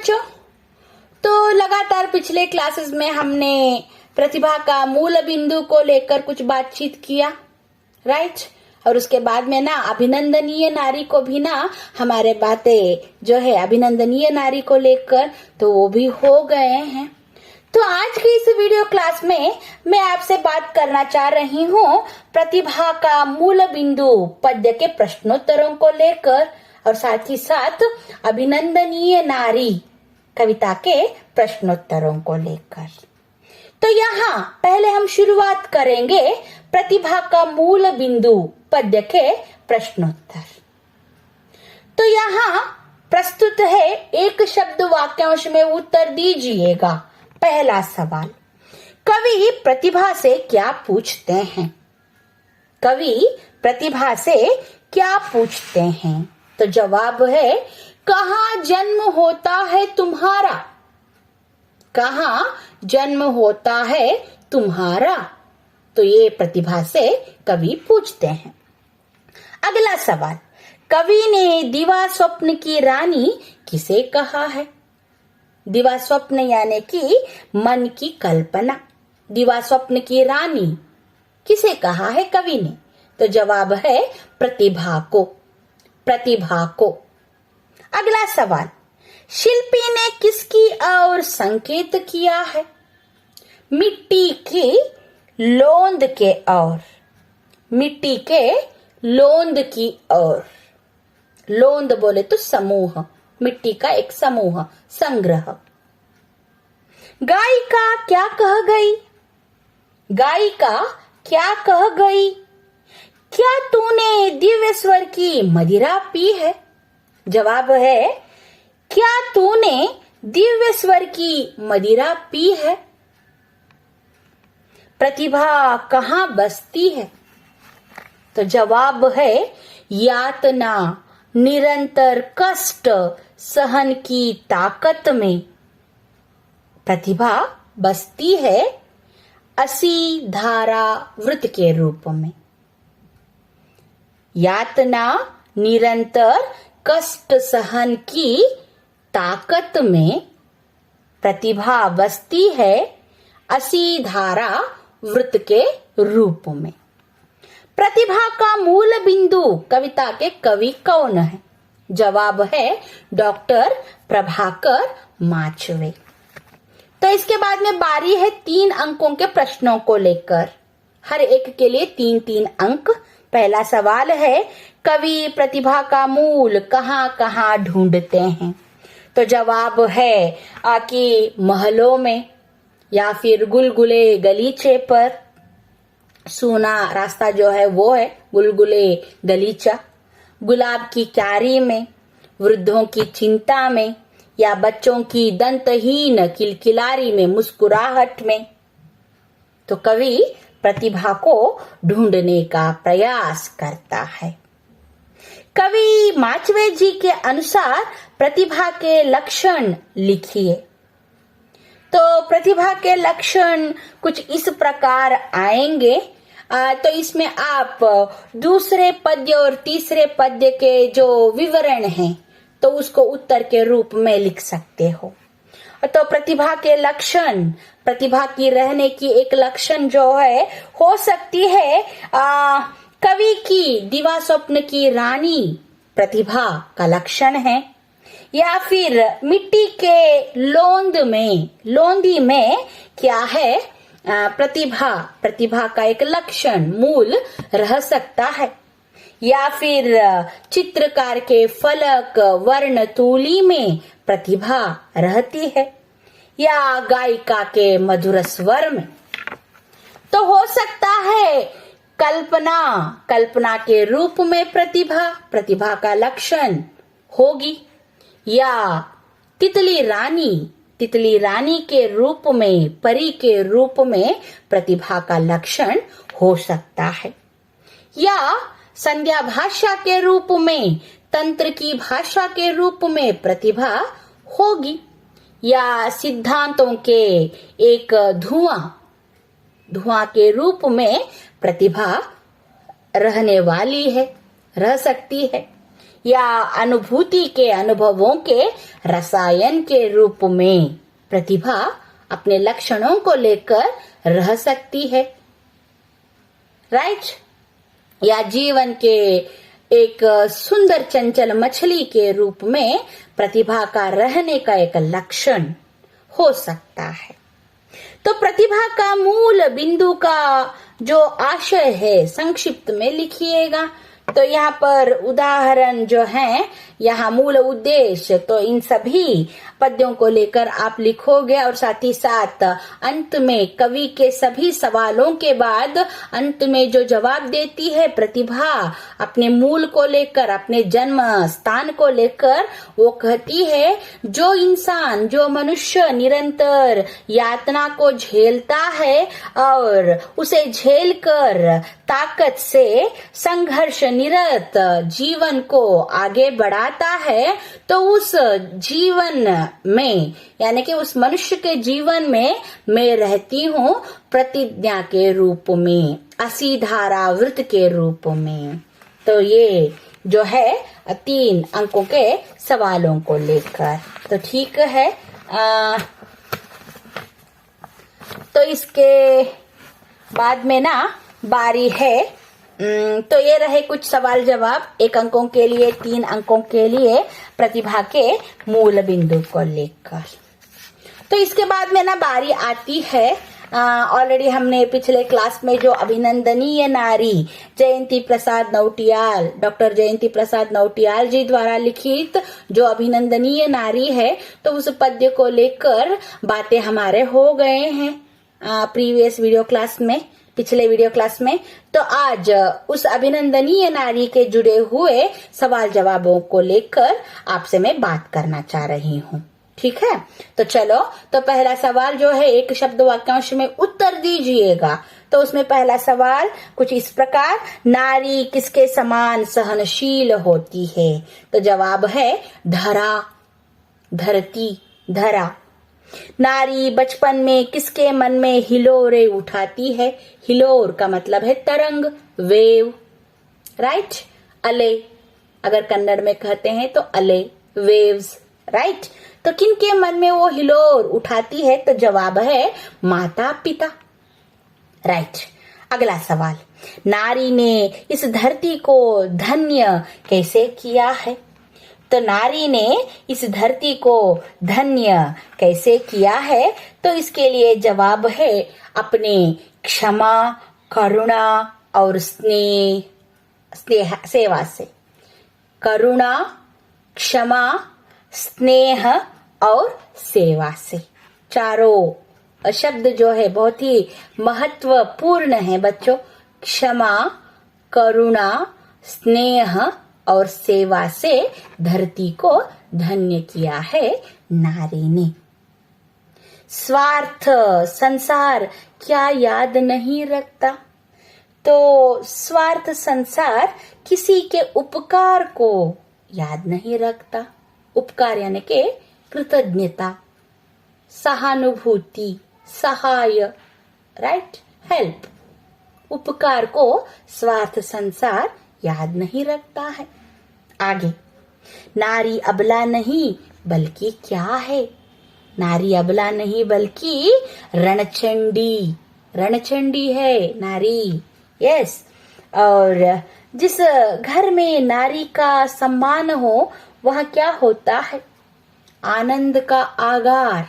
बच्चों, तो लगातार पिछले क्लासेस में हमने प्रतिभा का मूल बिंदु को लेकर कुछ बातचीत किया, राइट। और उसके बाद में ना अभिनंदनीय नारी को भी ना हमारे बातें जो है अभिनंदनीय नारी को लेकर तो वो भी हो गए हैं। तो आज की इस वीडियो क्लास में मैं आपसे बात करना चाह रही हूँ प्रतिभा का मूल बिंदु पद्य के प्रश्नोत्तरों को लेकर और साथ ही साथ अभिनंदनीय नारी कविता के प्रश्नोत्तरों को लेकर। तो यहाँ पहले हम शुरुआत करेंगे प्रतिभा का मूल बिंदु पद्य के प्रश्नोत्तर। तो यहाँ प्रस्तुत है, एक शब्द वाक्यांश में उत्तर दीजिएगा। पहला सवाल, कवि प्रतिभा से क्या पूछते हैं? कवि प्रतिभा से क्या पूछते हैं? तो जवाब है, कहाँ जन्म होता है तुम्हारा? कहाँ जन्म होता है तुम्हारा? तो ये प्रतिभा से कवि पूछते हैं। अगला सवाल, कवि ने दिवा स्वप्न की रानी किसे कहा है? दिवा स्वप्न यानी कि मन की कल्पना। दिवा स्वप्न की रानी किसे कहा है कवि ने? तो जवाब है प्रतिभा को। प्रतिभा को। अगला सवाल, शिल्पी ने किसकी ओर संकेत किया है? मिट्टी की लोंद के ओर। मिट्टी के लोंद की ओर। लोंद बोले तो समूह, मिट्टी का एक समूह, संग्रह। गायिका क्या कह गई? गायिका क्या कह गई? क्या तूने दिव्य स्वर की मदिरा पी है? जवाब है, क्या तूने दिव्य स्वर की मदिरा पी है? प्रतिभा कहाँ बसती है? तो जवाब है, यातना निरंतर कष्ट सहन की ताकत में प्रतिभा बसती है असी धारा वृत्त के रूप में। यातना निरंतर कष्ट सहन की ताकत में प्रतिभा बसती है असी धारा वृत्त के रूप में। प्रतिभा का मूल बिंदु कविता के कवि कौन है? जवाब है डॉक्टर प्रभाकर माचवे। तो इसके बाद में बारी है 3 अंकों के प्रश्नों को लेकर, हर एक के लिए 3-3 अंक। पहला सवाल है, कवि प्रतिभा का मूल कहाँ कहाँ ढूंढते हैं? तो जवाब है कि महलों में, या फिर गुलगुले गलीचे पर। सूना रास्ता जो है वो है गुलगुले गलीचा। गुलाब की क्यारी में, वृद्धों की चिंता में, या बच्चों की दंतहीन किलकिलारी में, मुस्कुराहट में। तो कवि प्रतिभा को ढूंढने का प्रयास करता है। कवि माचवे जी के अनुसार प्रतिभा के लक्षण लिखिए। तो प्रतिभा के लक्षण कुछ इस प्रकार आएंगे। तो इसमें आप दूसरे पद्य और तीसरे पद्य के जो विवरण हैं तो उसको उत्तर के रूप में लिख सकते हो। तो प्रतिभा के लक्षण, प्रतिभा की रहने की एक लक्षण जो है हो सकती है कवि की दिवा स्वप्न की रानी प्रतिभा का लक्षण है, या फिर मिट्टी के लोंदी में क्या है प्रतिभा का एक लक्षण मूल रह सकता है, या फिर चित्रकार के फलक वर्ण तूली में प्रतिभा रहती है, या गायिका के मधुर स्वर में। तो हो सकता है कल्पना के रूप में प्रतिभा का लक्षण होगी, या तितली रानी के रूप में, परी के रूप में प्रतिभा का लक्षण हो सकता है, या संध्या भाषा के रूप में, तंत्र की भाषा के रूप में प्रतिभा होगी, या सिद्धांतों के एक धुआं के रूप में प्रतिभा रह सकती है, या अनुभूति के अनुभवों के रसायन के रूप में प्रतिभा अपने लक्षणों को लेकर रह सकती है, राइट। या जीवन के एक सुंदर चंचल मछली के रूप में प्रतिभा का रहने का एक लक्षण हो सकता है। तो प्रतिभा का मूल बिंदु का जो आशय है संक्षिप्त में लिखिएगा। तो यहाँ पर उदाहरण जो है, यहाँ मूल उद्देश्य, तो इन सभी पद्यों को लेकर आप लिखोगे और साथ ही साथ अंत में कवि के सभी सवालों के बाद अंत में जो जवाब देती है प्रतिभा अपने मूल को लेकर, अपने जन्म स्थान को लेकर, वो कहती है जो इंसान, जो मनुष्य निरंतर यातना को झेलता है और उसे झेलकर ताकत से संघर्ष निरत जीवन को आगे बढ़ाता है, तो उस जीवन में, यानी कि उस मनुष्य के जीवन में मैं रहती हूँ प्रतिज्ञा के रूप में, असीधारा वृत्त के रूप में। तो ये जो है 3 अंकों के सवालों को लेकर, तो ठीक है। तो इसके बाद में ना बारी है, तो ये रहे कुछ सवाल जवाब 1 अंकों के लिए, 3 अंकों के लिए प्रतिभा के मूल बिंदु को लेकर। तो इसके बाद में ना बारी आती है, ऑलरेडी हमने पिछले क्लास में जो अभिनंदनीय नारी जयंती प्रसाद नौटियाल, डॉक्टर जयंती प्रसाद नौटियाल जी द्वारा लिखित जो अभिनंदनीय नारी है, तो उस पद्य को लेकर बातें हमारे हो गए हैं प्रीवियस वीडियो क्लास में, पिछले वीडियो क्लास में। तो आज उस अभिनंदनीय नारी के जुड़े हुए सवाल जवाबों को लेकर आपसे मैं बात करना चाह रही हूँ, ठीक है। तो चलो, तो पहला सवाल जो है 1 शब्द वाक्यांश में उत्तर दीजिएगा। तो उसमें पहला सवाल कुछ इस प्रकार, नारी किसके समान सहनशील होती है? तो जवाब है धरा, धरती, धरा। नारी बचपन में किसके मन में हिलोरे उठाती है? हिलोर का मतलब है तरंग, वेव, राइट। अले, अगर कन्नड़ में कहते हैं तो अले, वेव्स, राइट। तो किनके मन में वो हिलोर उठाती है? तो जवाब है माता पिता, राइट। अगला सवाल, नारी ने इस धरती को धन्य कैसे किया है? तो नारी ने इस धरती को धन्य कैसे किया है? तो इसके लिए जवाब है अपने क्षमा, करुणा और स्नेह, सेवा से। करुणा, क्षमा, स्नेह और सेवा से, चारों शब्द जो है बहुत ही महत्वपूर्ण है बच्चों। क्षमा, करुणा, स्नेह और सेवा से धरती को धन्य किया है नारी ने। स्वार्थ संसार क्या याद नहीं रखता? तो स्वार्थ संसार किसी के उपकार को याद नहीं रखता। उपकार यानी के कृतज्ञता, सहानुभूति, सहाय, राइट, हेल्प। उपकार को स्वार्थ संसार याद नहीं रखता है। आगे, नारी अबला नहीं बल्कि क्या है? नारी अबला नहीं बल्कि रणचंडी, रणचंडी है नारी, यस। और जिस घर में नारी का सम्मान हो वह क्या होता है? आनंद का आगार।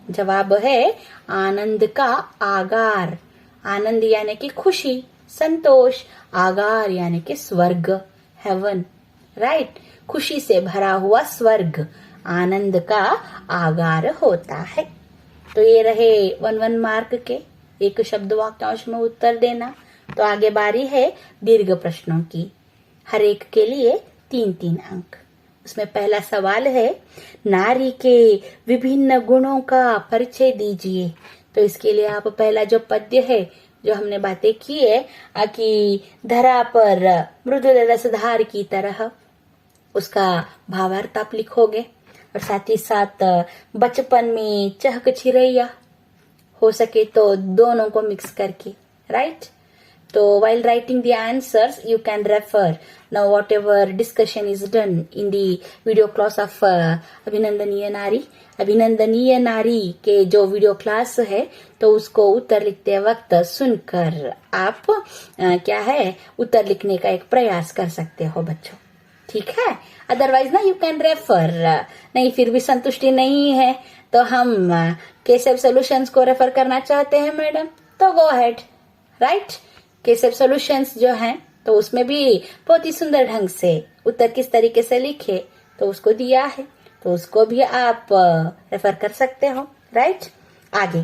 जवाब है आनंद का आगार। आनंद यानी कि खुशी, संतोष, आगार यानी कि स्वर्ग, हेवन, राइट। खुशी से भरा हुआ स्वर्ग आनंद का आगार होता है। तो ये रहे 1 मार्क के 1 शब्द वाक्यांश में उत्तर देना। तो आगे बारी है दीर्घ प्रश्नों की, हर एक के लिए 3-3 अंक। उसमें पहला सवाल है, नारी के विभिन्न गुणों का परिचय दीजिए। तो इसके लिए आप पहला जो पद्य है, जो हमने बातें की है कि धरा पर मृदुल रसधार की तरह, उसका भावार्थ आप लिखोगे। और साथ ही साथ बचपन में चहक चिरैया, हो सके तो दोनों को मिक्स करके, राइट। तो while writing the answers, you can refer now whatever discussion is done in the video class of अभिनंदनीय नारी। अभिनंदनीय नारी के जो वीडियो क्लास है तो उसको उत्तर लिखते वक्त सुनकर आप क्या है उत्तर लिखने का एक प्रयास कर सकते हो बच्चों, ठीक है। अदरवाइज ना यू कैन रेफर, नहीं फिर भी संतुष्टि नहीं है तो हम केसेव सॉल्यूशंस को रेफर करना चाहते हैं मैडम, तो गो अहेड, राइट। केसेव सॉल्यूशंस जो हैं तो उसमें भी बहुत ही सुंदर ढंग से उत्तर किस तरीके से लिखे तो उसको दिया है, तो उसको भी आप रेफर कर सकते हो, राइट। आगे,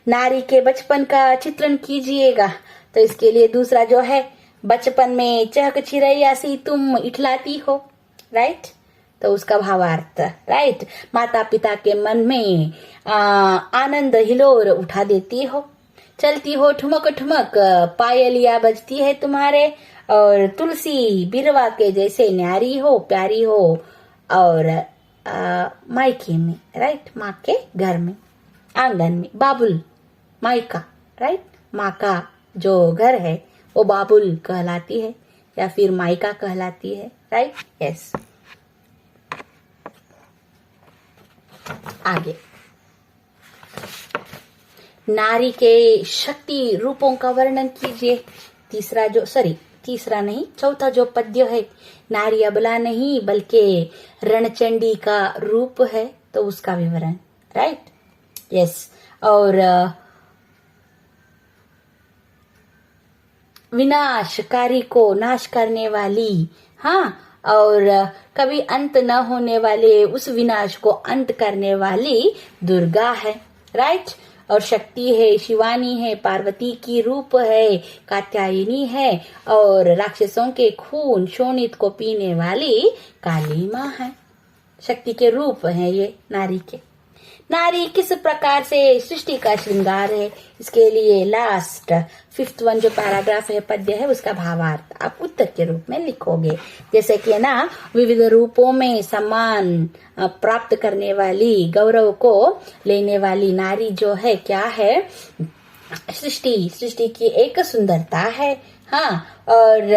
नारी के बचपन का चित्रण कीजिएगा, तो इसके लिए दूसरा जो है, बचपन में चहक चिरैया सी तुम इठलाती हो, राइट। तो उसका भावार्थ, राइट, माता पिता के मन में आनंद हिलोर उठा देती हो, चलती हो ठुमक ठुमक पायलिया बजती है तुम्हारे, और तुलसी बिरवा के जैसे न्यारी हो प्यारी हो, और मायके में, राइट, माँ के घर में आंगन में, बाबुल मायका, राइट, माँ का जो घर है वो बाबुल कहलाती है या फिर मायका कहलाती है, राइट, यस। आगे, नारी के शक्ति रूपों का वर्णन कीजिए। चौथा जो पद्य है, नारी अबला नहीं बल्कि रणचंडी का रूप है, तो उसका विवरण, राइट, यस। और विनाशकारी को नाश करने वाली, हाँ, और कभी अंत न होने वाले उस विनाश को अंत करने वाली दुर्गा है, राइट। और शक्ति है, शिवानी है, पार्वती की रूप है, कात्यायनी है, और राक्षसों के खून शोणित को पीने वाली काली माँ है। शक्ति के रूप है ये नारी के। नारी किस प्रकार से सृष्टि का श्रृंगार है, इसके लिए लास्ट 5th वन जो पैराग्राफ है, पद्य है, उसका भावार्थ आप उत्तर के रूप में लिखोगे। जैसे कि ना, विविध रूपों में सम्मान प्राप्त करने वाली, गौरव को लेने वाली नारी जो है, क्या है, सृष्टि की एक सुंदरता है, हाँ। और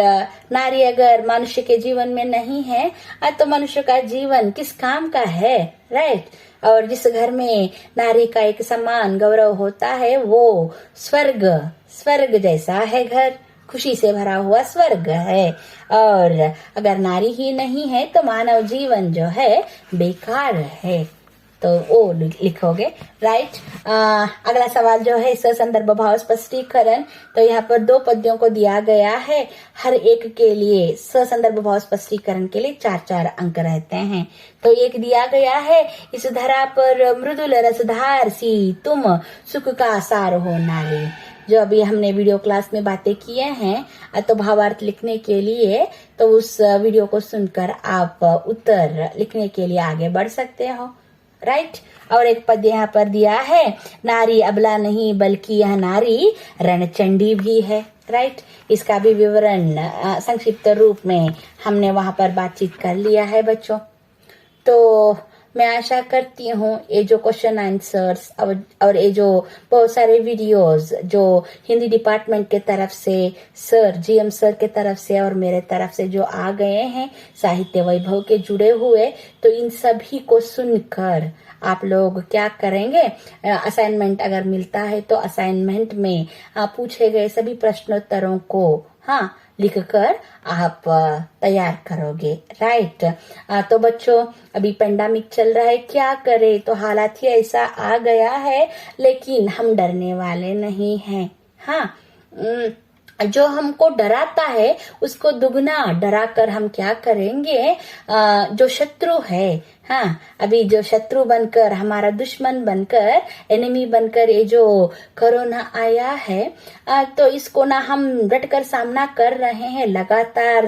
नारी अगर मनुष्य के जीवन में नहीं है तो मनुष्य का जीवन किस काम का है, राइट। और जिस घर में नारी का एक सम्मान गौरव होता है वो स्वर्ग जैसा है घर, खुशी से भरा हुआ स्वर्ग है। और अगर नारी ही नहीं है तो मानव जीवन जो है बेकार है, तो वो लिखोगे, राइट। अगला सवाल जो है संदर्भ भाव स्पष्टीकरण, तो यहाँ पर 2 पद्यों को दिया गया है, हर एक के लिए संदर्भ भाव स्पष्टीकरण के लिए 4-4 अंक रहते हैं। तो एक दिया गया है, इस धरा पर मृदुल रसधार सी तुम सुख का सार हो नारी। जो अभी हमने वीडियो क्लास में बातें किए हैं, तो भावार्थ लिखने के लिए तो उस वीडियो को सुनकर आप उत्तर लिखने के लिए आगे बढ़ सकते हो, राइट। और एक पद्य यहाँ पर दिया है, नारी अबला नहीं बल्कि यह नारी रणचंडी भी है, राइट। इसका भी विवरण संक्षिप्त रूप में हमने वहां पर बातचीत कर लिया है बच्चों। तो मैं आशा करती हूँ ये जो क्वेश्चन आंसर्स और ये जो बहुत सारे वीडियोस जो हिंदी डिपार्टमेंट के तरफ से जीएम सर के तरफ से और मेरे तरफ से जो आ गए हैं साहित्य वैभव के जुड़े हुए, तो इन सभी को सुनकर आप लोग क्या करेंगे, असाइनमेंट अगर मिलता है तो असाइनमेंट में पूछे गए सभी प्रश्नोत्तरों को, हाँ, लिखकर आप तैयार करोगे, राइट। तो बच्चों, अभी पेंडेमिक चल रहा है, क्या करे, तो हालात ही ऐसा आ गया है, लेकिन हम डरने वाले नहीं हैं, हाँ। जो हमको डराता है उसको दुगना डरा कर हम क्या करेंगे, जो शत्रु है, हाँ, अभी जो शत्रु बनकर, हमारा दुश्मन बनकर, एनिमी बनकर ये जो कोरोना आया है, तो इसको ना हम डटकर सामना कर रहे हैं। लगातार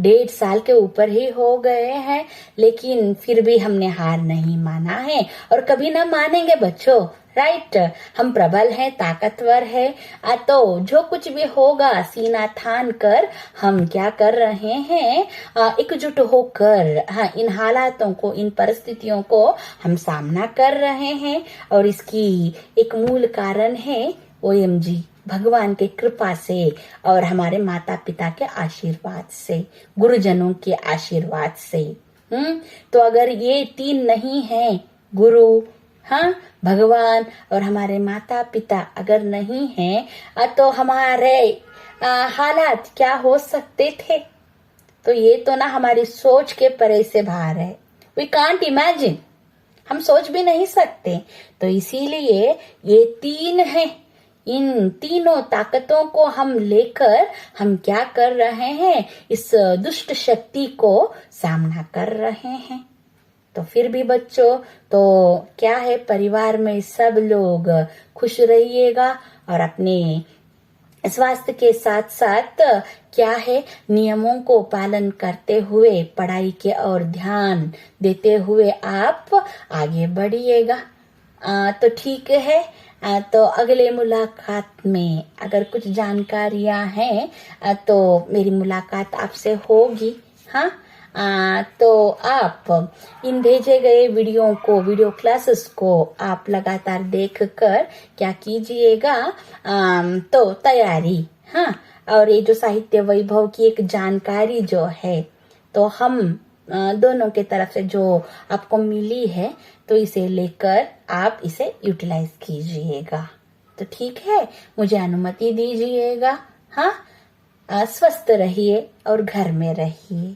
1.5 साल के ऊपर ही हो गए हैं, लेकिन फिर भी हमने हार नहीं माना है और कभी ना मानेंगे बच्चों, राइट। हम प्रबल हैं, ताकतवर है, तो जो कुछ भी होगा सीना थान कर हम क्या कर रहे हैं, एकजुट होकर, हाँ, इन हालातों को, इन परिस्थितियों को हम सामना कर रहे हैं। और इसकी एक मूल कारण है OMG, भगवान के कृपा से और हमारे माता पिता के आशीर्वाद से, गुरुजनों के आशीर्वाद से। तो अगर ये तीन नहीं है, गुरु, हाँ, भगवान और हमारे माता पिता अगर नहीं है तो हमारे हालात क्या हो सकते थे। तो ये तो ना हमारी सोच के परे से बाहर है। वी कांट इमेजिन, हम सोच भी नहीं सकते। तो इसीलिए ये तीन है, इन तीनों ताकतों को हम लेकर हम क्या कर रहे हैं, इस दुष्ट शक्ति को सामना कर रहे हैं। तो फिर भी बच्चों, तो क्या है, परिवार में सब लोग खुश रहिएगा और अपने स्वास्थ्य के साथ साथ क्या है, नियमों को पालन करते हुए, पढ़ाई के और ध्यान देते हुए आप आगे बढ़िएगा। तो ठीक है। तो अगले मुलाकात में अगर कुछ जानकारियां हैं तो मेरी मुलाकात आपसे होगी। हाँ, तो आप इन भेजे गए वीडियो क्लासेस को आप लगातार देखकर क्या कीजिएगा, तो तैयारी, हाँ, और ये जो साहित्य वैभव की एक जानकारी जो है, तो हम दोनों के तरफ से जो आपको मिली है, तो इसे लेकर आप इसे यूटिलाइज कीजिएगा। तो ठीक है, मुझे अनुमति दीजिएगा। हाँ, स्वस्थ रहिए और घर में रहिए।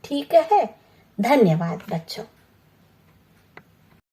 ठीक है, धन्यवाद बच्चों।